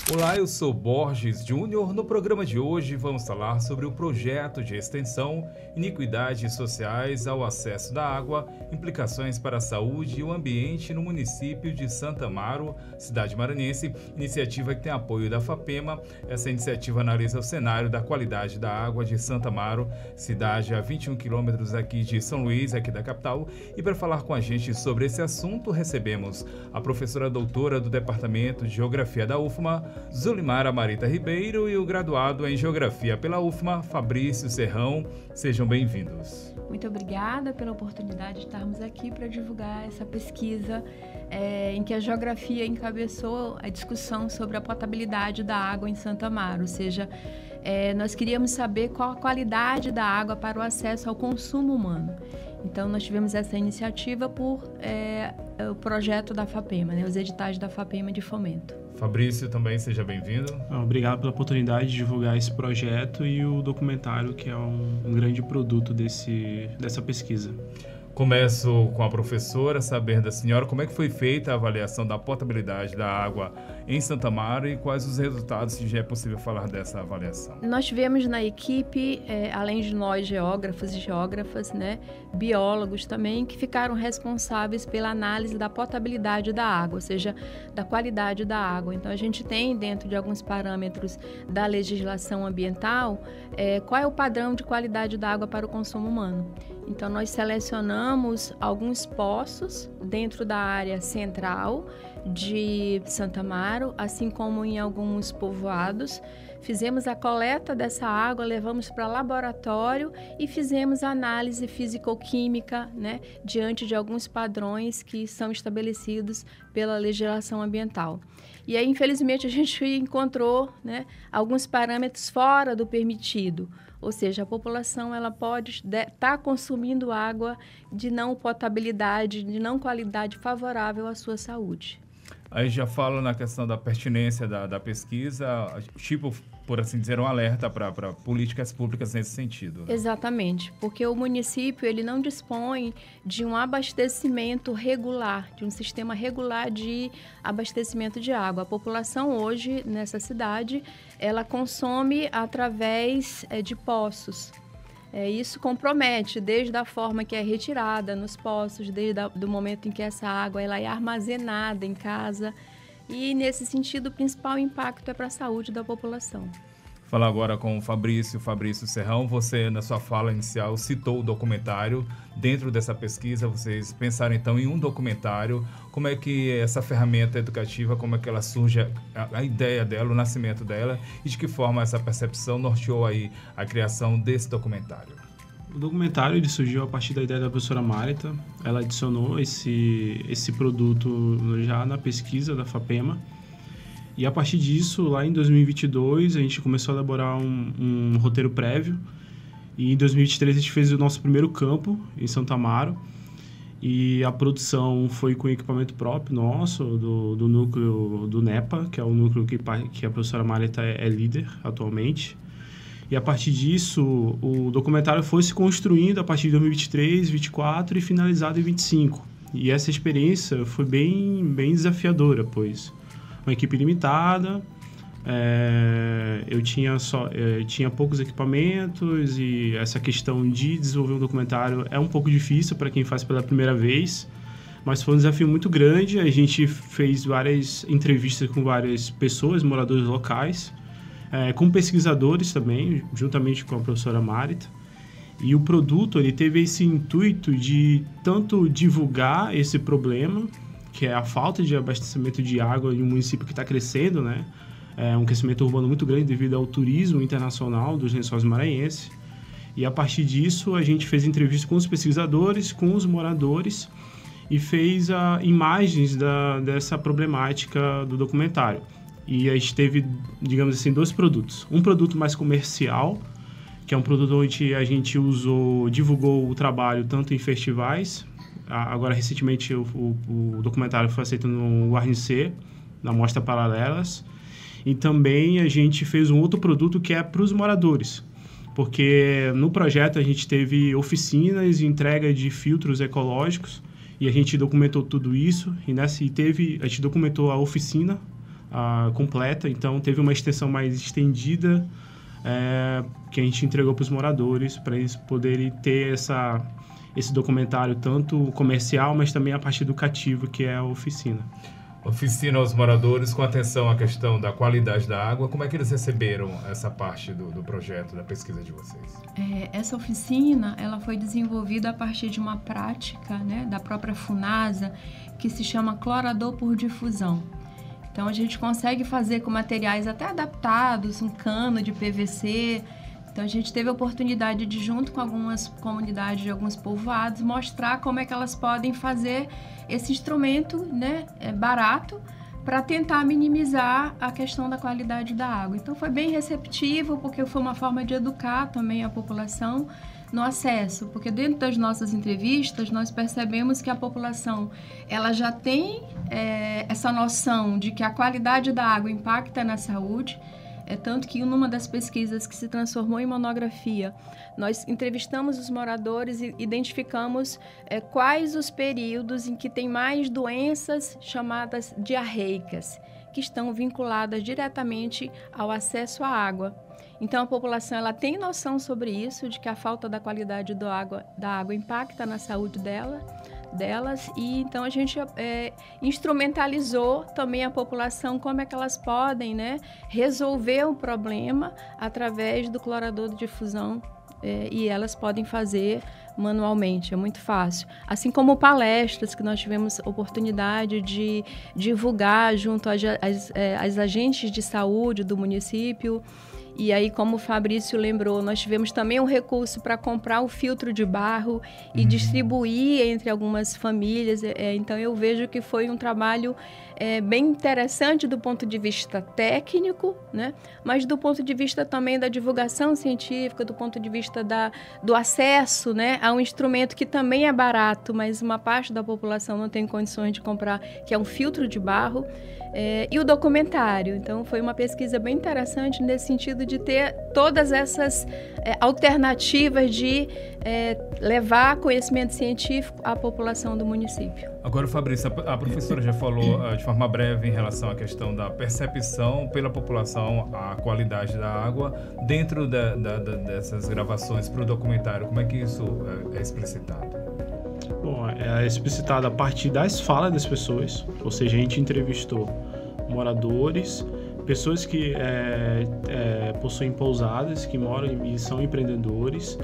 Olá, eu sou Borges Júnior. No programa de hoje vamos falar sobre o projeto de extensão Iniquidades Sociais ao Acesso da Água, implicações para a saúde e o ambiente no município de Santa Amaro, cidade maranhense, iniciativa que tem apoio da FAPEMA. Essa iniciativa analisa o cenário da qualidade da água de Santa Amaro, cidade a 21 quilômetros aqui de São Luís, aqui da capital. E para falar com a gente sobre esse assunto, recebemos a professora doutora do Departamento de Geografia da UFMA, Zulimara Marita Ribeiro, e o graduado em Geografia pela UFMA, Fabrício Serrão. Sejam bem-vindos. Muito obrigada pela oportunidade de estarmos aqui para divulgar essa pesquisa em que a geografia encabeçou a discussão sobre a potabilidade da água em Santa Amaro, ou seja, nós queríamos saber qual a qualidade da água para o acesso ao consumo humano. Então, nós tivemos essa iniciativa por o projeto da FAPEMA, os editais da FAPEMA de fomento. Fabrício, também seja bem-vindo. Obrigado pela oportunidade de divulgar esse projeto e o documentário, que é um grande produto dessa pesquisa. Começo com a professora, saber da senhora como é que foi feita a avaliação da potabilidade da água em Santa Amaro e quais os resultados, se já é possível falar dessa avaliação. Nós tivemos na equipe, além de nós geógrafos e geógrafas, biólogos também, que ficaram responsáveis pela análise da potabilidade da água, ou seja, da qualidade da água. Então, a gente tem, dentro de alguns parâmetros da legislação ambiental, qual é o padrão de qualidade da água para o consumo humano. Então, nós selecionamos alguns poços dentro da área central de Santa Amaro, assim como em alguns povoados. Fizemos a coleta dessa água, levamos para laboratório e fizemos a análise físico-química, diante de alguns padrões que são estabelecidos pela legislação ambiental. E aí, infelizmente, a gente encontrou alguns parâmetros fora do permitido. Ou seja, a população ela pode estar consumindo água de não potabilidade, de não qualidade favorável à sua saúde. Aí já fala na questão da pertinência da pesquisa, tipo, por assim dizer, um alerta para políticas públicas nesse sentido. Exatamente, porque o município ele não dispõe de um abastecimento regular, de um sistema regular de abastecimento de água. A população hoje, nessa cidade, ela consome através de poços. Isso compromete desde a forma que é retirada nos poços, desde do momento em que essa água ela é armazenada em casa. E, nesse sentido, o principal impacto é para a saúde da população. Falar agora com o Fabrício Serrão. Você, na sua fala inicial, citou o documentário. Dentro dessa pesquisa, vocês pensaram, então, em um documentário. Como é que essa ferramenta educativa, como é que ela surge, a ideia dela, o nascimento dela, e de que forma essa percepção norteou aí a criação desse documentário? O documentário ele surgiu a partir da ideia da professora Marita. Ela adicionou esse produto já na pesquisa da FAPEMA. E a partir disso, lá em 2022, a gente começou a elaborar um roteiro prévio. E em 2023 a gente fez o nosso primeiro campo em Santa Amaro. E a produção foi com equipamento próprio nosso, do núcleo do NEPA, que é o núcleo que a professora Marita é líder atualmente. E a partir disso, o documentário foi se construindo a partir de 2023, 2024 e finalizado em 2025. E essa experiência foi bem desafiadora, pois uma equipe limitada, eu tinha poucos equipamentos e essa questão de desenvolver um documentário é um pouco difícil para quem faz pela primeira vez, mas foi um desafio muito grande. A gente fez várias entrevistas com várias pessoas, moradores locais, com pesquisadores também, juntamente com a professora Marita. E o produto ele teve esse intuito de tanto divulgar esse problema, que é a falta de abastecimento de água em um município que está crescendo, É um crescimento urbano muito grande devido ao turismo internacional dos Lençóis Maranhenses. E a partir disso, a gente fez entrevista com os pesquisadores, com os moradores e fez imagens dessa problemática do documentário. E a gente teve, digamos assim, dois produtos. Um produto mais comercial, que é um produto onde a gente divulgou o trabalho tanto em festivais. Agora, recentemente, o documentário foi aceito no Guarnicê, na Mostra Paralelas. E também a gente fez um outro produto que é para os moradores, porque no projeto a gente teve oficinas e entrega de filtros ecológicos e a gente documentou tudo isso. A gente documentou a oficina completa, então teve uma extensão mais estendida que a gente entregou para os moradores, para eles poderem ter esse documentário tanto comercial, mas também a parte educativa, que é a oficina. Oficina aos moradores com atenção à questão da qualidade da água. Como é que eles receberam essa parte do projeto, da pesquisa de vocês? Essa oficina ela foi desenvolvida a partir de uma prática, né, da própria Funasa, que se chama clorador por difusão. Então, a gente consegue fazer com materiais até adaptados, um cano de PVC. Então, a gente teve a oportunidade de, junto com algumas comunidades de alguns povoados, mostrar como é que elas podem fazer esse instrumento, né, barato, para tentar minimizar a questão da qualidade da água. Então, foi bem receptivo, porque foi uma forma de educar também a população no acesso, porque dentro das nossas entrevistas nós percebemos que a população ela já tem essa noção de que a qualidade da água impacta na saúde. Tanto que numa das pesquisas que se transformou em monografia, nós entrevistamos os moradores e identificamos quais os períodos em que tem mais doenças chamadas diarreicas, que estão vinculadas diretamente ao acesso à água. Então, a população ela tem noção sobre isso, de que a falta da qualidade da água impacta na saúde delas, e então a gente instrumentalizou também a população como é que elas podem, né, resolver o problema através do clorador de difusão, e elas podem fazer manualmente, é muito fácil. Assim como palestras que nós tivemos oportunidade de divulgar junto às agentes de saúde do município. E aí, como o Fabrício lembrou, nós tivemos também um recurso para comprar o filtro de barro e distribuir entre algumas famílias. Então, eu vejo que foi um trabalho bem interessante do ponto de vista técnico, né? Mas do ponto de vista também da divulgação científica, do ponto de vista do acesso, né, a um instrumento que também é barato, mas uma parte da população não tem condições de comprar, que é um filtro de barro. E o documentário. Então, foi uma pesquisa bem interessante nesse sentido de ter todas essas alternativas de levar conhecimento científico à população do município. Agora, Fabrício, a professora já falou de forma breve em relação à questão da percepção pela população à qualidade da água dentro dessas gravações para o documentário. Como é que isso é explicitado? Bom, é explicitado a partir das falas das pessoas, ou seja, a gente entrevistou moradores, pessoas que possuem pousadas, que moram e são empreendedores,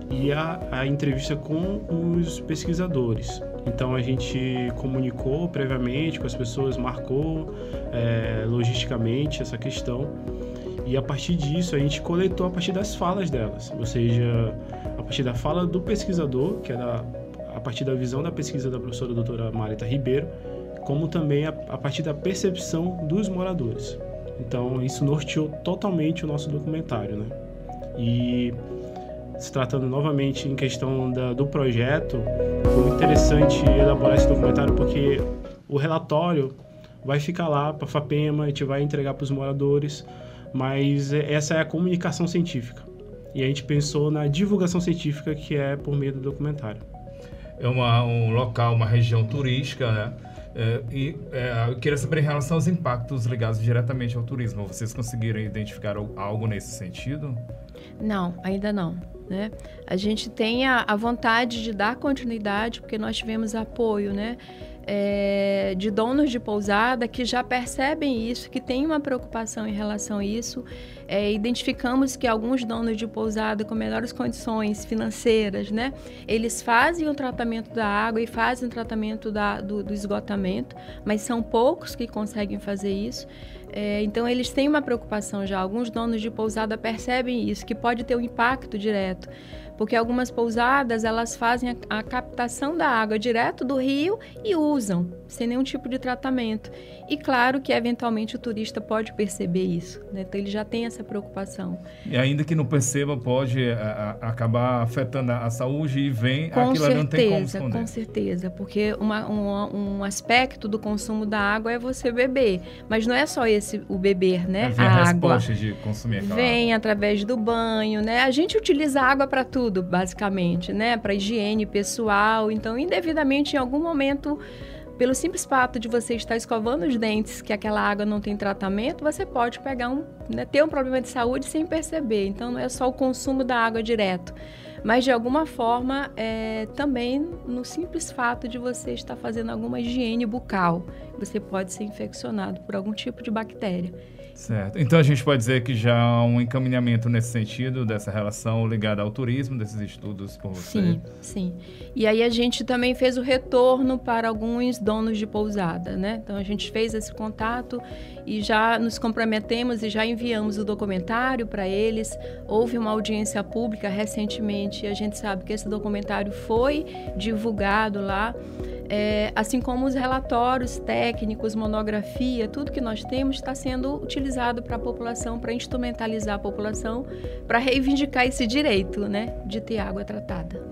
e a entrevista com os pesquisadores. Então, a gente comunicou previamente com as pessoas, marcou logisticamente essa questão, e a partir disso a gente coletou a partir das falas delas, ou seja, a partir da fala do pesquisador, que era a partir da visão da pesquisa da professora doutora Marita Ribeiro, como também a partir da percepção dos moradores. Então, isso norteou totalmente o nosso documentário, né? E se tratando novamente em questão do projeto, foi muito interessante elaborar esse documentário, porque o relatório vai ficar lá para a FAPEMA, a gente vai entregar para os moradores, mas essa é a comunicação científica. E a gente pensou na divulgação científica, que é por meio do documentário. É um local, uma região turística, né? Eu queria saber em relação aos impactos ligados diretamente ao turismo. Vocês conseguiram identificar algo nesse sentido? Não, ainda não, né? A gente tem a vontade de dar continuidade, porque nós tivemos apoio, né, de donos de pousada que já percebem isso, que tem uma preocupação em relação a isso. Identificamos que alguns donos de pousada com melhores condições financeiras, né, eles fazem o tratamento da água e fazem o tratamento do esgotamento, mas são poucos que conseguem fazer isso. Então, eles têm uma preocupação já. Alguns donos de pousada percebem isso, que pode ter um impacto direto, porque algumas pousadas, elas fazem a captação da água direto do rio e usam, sem nenhum tipo de tratamento. E claro que, eventualmente, o turista pode perceber isso, né? Então, ele já tem essa preocupação. E ainda que não perceba, pode acabar afetando a saúde e vem aquilo ali não tem como esconder. Com certeza, porque um aspecto do consumo da água é você beber, mas não é só o beber, né? Vem a resposta de consumir aquela água. Através do banho, né? A gente utiliza água para tudo, basicamente, né? Para higiene pessoal. Então, indevidamente, em algum momento, pelo simples fato de você estar escovando os dentes, que aquela água não tem tratamento, você pode pegar ter um problema de saúde sem perceber. Então, não é só o consumo da água direto, mas de alguma forma também no simples fato de você estar fazendo alguma higiene bucal, você pode ser infeccionado por algum tipo de bactéria. Certo. Então a gente pode dizer que já há um encaminhamento nesse sentido, dessa relação ligada ao turismo, desses estudos por você? Sim, sim. E aí a gente também fez o retorno para alguns donos de pousada, né? Então a gente fez esse contato e já nos comprometemos e já enviamos o documentário para eles. Houve uma audiência pública recentemente e a gente sabe que esse documentário foi divulgado lá. Assim como os relatórios técnicos, monografia, tudo que nós temos está sendo utilizado para a população, para instrumentalizar a população, para reivindicar esse direito, né, de ter água tratada.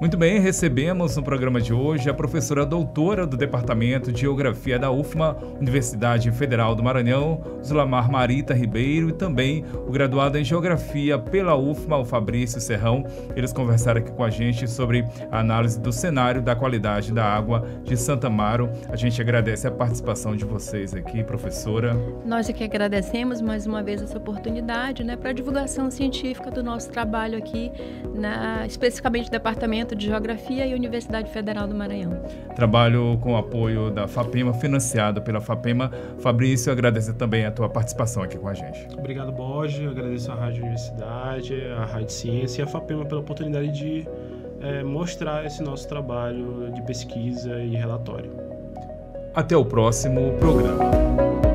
Muito bem, recebemos no programa de hoje a professora doutora do Departamento de Geografia da UFMA, Universidade Federal do Maranhão, Zulamar Marita Ribeiro, e também o graduado em Geografia pela UFMA, o Fabrício Serrão. Eles conversaram aqui com a gente sobre a análise do cenário da qualidade da água de Santa Amaro. A gente agradece a participação de vocês aqui, professora. Nós aqui agradecemos mais uma vez essa oportunidade, né, para a divulgação científica do nosso trabalho aqui, especificamente no Departamento de Geografia e Universidade Federal do Maranhão. Trabalho com o apoio da FAPEMA, financiado pela FAPEMA. Fabrício, agradecer também a tua participação aqui com a gente. Obrigado, Borges. Agradeço à Rádio Universidade, à Rádio Ciência e à FAPEMA pela oportunidade de mostrar esse nosso trabalho de pesquisa e relatório. Até o próximo programa.